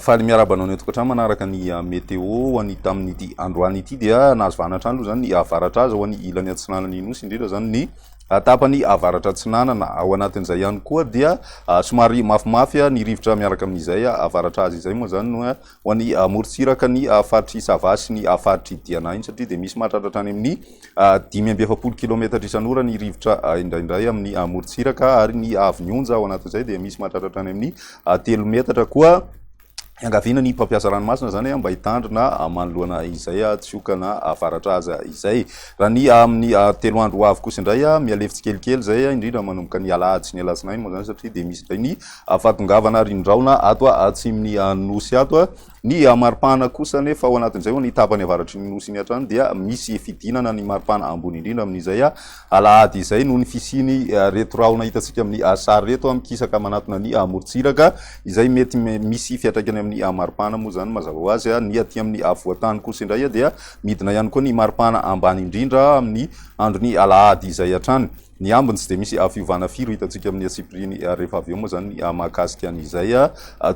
faly miarabanao ny tokatrano manaraka ny météo any tamin'ity androany ity dia nahazo vanatrano aloha zany ny avaratra azy ao any ilany atsinanany nosy indrindra zany ny tapany avaratra atsinanana ao anatin'izay ihany koa dia somary mafimafy ny rivotra miaraka amin'izay avaratra azy izay moa zany no ho an'ny morontsiraka ny faritry Sava sy ny faritry Diana iny satria dia misy mahatratra any amin'ny 5.7 kilometatra isan'ora ny rivotra indraindray amin'ny morontsiraka ary ny avy-nyonja ao anatin'izay dia misy mahatratra any amin'ny 3 metatra koa iangaviana ny mpampiasa ranomasina zany mba hitandrina manoloana izay tsiokana avaratra azy izay raha ny amin'ny 3 andro avy kosa indray mialefitsy kelikely zay indrindra manomboka ny alahady sy ny alatsinainy moa zany satria dia misy indray ny fatongavana rindraona ato atsiminy nosy ato ny maripana kosa nefa ao anatin'izay ho ny tapany avaratry ny nosy iny hatrany dia misy fidinana ny maripana ambony indrindra amin'izay alahady izay noho ny fisiny reto rahona hitantsika amin'ny sary reto mikisaka manatona ny morontsiraka izay mety misy fiatraikany amin'ny maripana moa zany mazava ho azy ny aty amin'ny voatany kosa indray dia midina ihany koa ny maripana ambany indrindra amin'ny androny alahady izay hatrany ny ambiny tsy dia misy fiovana firy hitantsika amin'ny atsipiriny rehefa avy eo moa zany mahakasika an'izay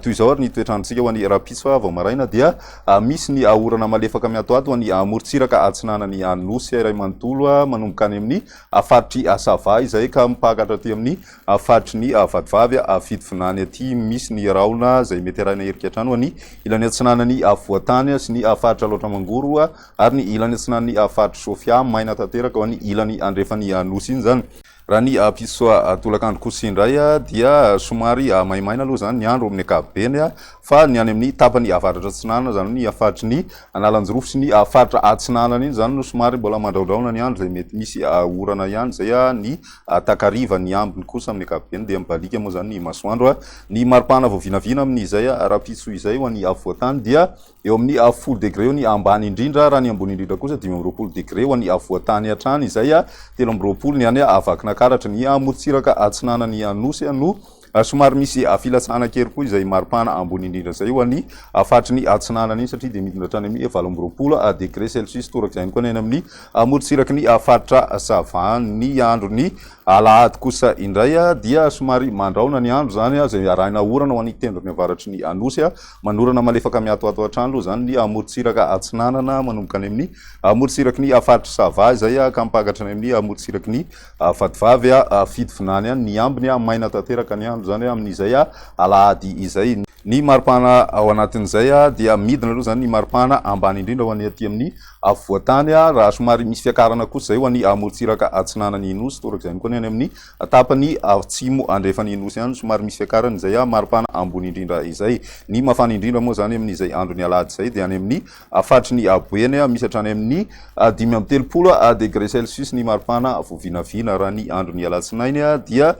toy izao ary ny toetrandrontsika ho an'ny rapitso vao maraina dia misy ny orana malefaka miatoato ho an'ny morontsiraka atsinanany nosy iray manontolo manomboka any amin'ny faritry Sava izay ka mipakatra aty amin'ny faritry ny vadivavy fitovinany aty misy ny rahona izay mety arahina herika hatrany ho an'ny ilany atsinanany voatany sy ny faritra loatra mangoro ary ny ilany atsinanany faritry Sofia maina tanteraka ho an'ny ilany andrefany nosy iny zany raha ny pisoa tolakandro kosa indray dia somary maimaina aloha zany ny andro amin'ny ankapobeny fa ny any amin'ny tapany avaratra atsinanana zany ny faritry ny Analanjorofo sy ny faritra atsinanana iny zany no somary mbola mandraondraona ny andro zay mety misy orana ihany zay ny takariva ny ambiny kosa amin'ny ankapobeny dia mibalika moa zany ny masoandro ny maripana vao vinavina amin'izay rapitso izay ho an'ny voatany dia eo amin'ny 10 degré eo ny ambany indrindra raha ny ambony indrindra kosa 5 degré ho an'ny voatany hatrany izay 13 ny any avakina karatra ny morontsiraka atsinanany nosy no somary misy filatsana kely koa izay maripana ambony indrindra zay ho an'ny faritry ny atsinanana iny satria dia midina hatrany amin'ny 20 degré celsius torak'izay koa ny amin'ny morontsiraky ny faritra Sava ny androny alahady kosa indray dia somary mandraona ny andro zany zay arahina orana ho an'ny tendrony avaratry ny nosy manorana malefaka miatoato hatrany aloha zany ny morontsiraka atsinanana manomboka any amin'ny morontsiraky ny faritra Sava izay ka mipakatra any amin'ny morontsiraky ny vadivavy fitovinany ny ambiny maina tanteraka ny andro zany amin'izay alahady izay ny maripana ao anatin'izay dia midina aloha zany ny maripana ambany indrindra ho an'ny aty amin'ny voatany raha somary misy fiakarana kosa zay ho an'ny morontsiraka atsinanany nosy torak'izay koa ny any amin'ny tapany atsimo andrefany nosy ihany somary misy fiakarana izay maripana ambony indrindra izay ny mafana indrindra moa zany amin'izay androny alahady izay dia any amin'ny faritry ny Boeny misy hatrany amin'ny 5 degré celsius ny maripana vovinavina raha ny androny alatsinainy dia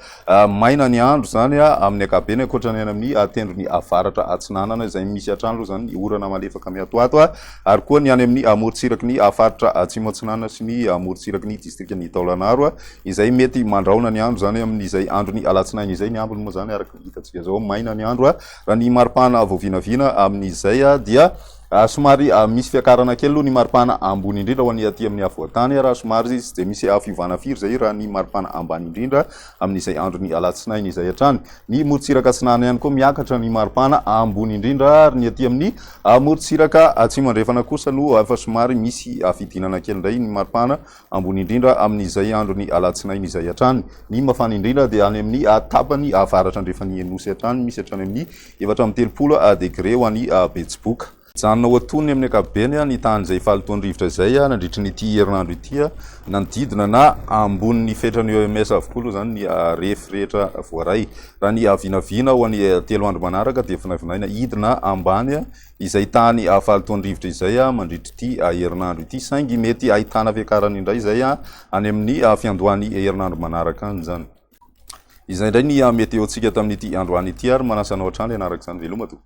maina ny andro zany amin'ny ankapobeny ankoatrany any amin'ny tendrony avaratra atsinanana izay misy hatrany aloha zany orana malefaka miatoato ary koa ny any amin'ny morontsiraky ny faritra atsimo atsinanana sy ny morontsiraky ny distrika ny Taolagnaro izay mety mandraona ny andro zany amin'izay androny alatsinainy izay ny ambiny moa zany araka hitantsika zao maina ny andro raha ny maripana vovinavina amin'izay dia somary misy fiakarana kely aloha ny maripana ambony indrindra ho an'ny aty amin'ny voatany raha somary tsy dia misy fiovana firy zay raha ny maripana ambany indrindra amin'izay androny alatsinainy izay hatrany ny morontsiraka atsinanana ihany koa miakatra ny maripana ambony indrindra ary ny aty amin'ny morontsiraka atsimo andrefana kosa no efa somary misy fidinana kely indray ny maripana ambony indrindra amin'izay androny alatsinainy izay hatrany ny mafana indrindra dia any amin'ny tapany avaratra andrefany nosy hatrany misy hatrany amin'ny 13 degré ho an'ny Betsiboka janona hoatony amin'ny ankapobeny ny tany izay falotony rivotra izay nandritra n'ity herinandro ity nanodidina na ambony fetrany OMS avokoa aloha zany ny refy rehetra voaray raha ny vinavina ho an'ny 3 andro manaraka dia vinavinaina hidina ambany izay tany falotony rivotra izay mandritra ity herinandro ity saingy mety ahitana fiakarany indray izay any amin'ny fiandohan'ny herinandro manaraka any zany izay indray ny meteontsika tamin'ity androany ity ary manasanao hatrany ianaraka izany veloma to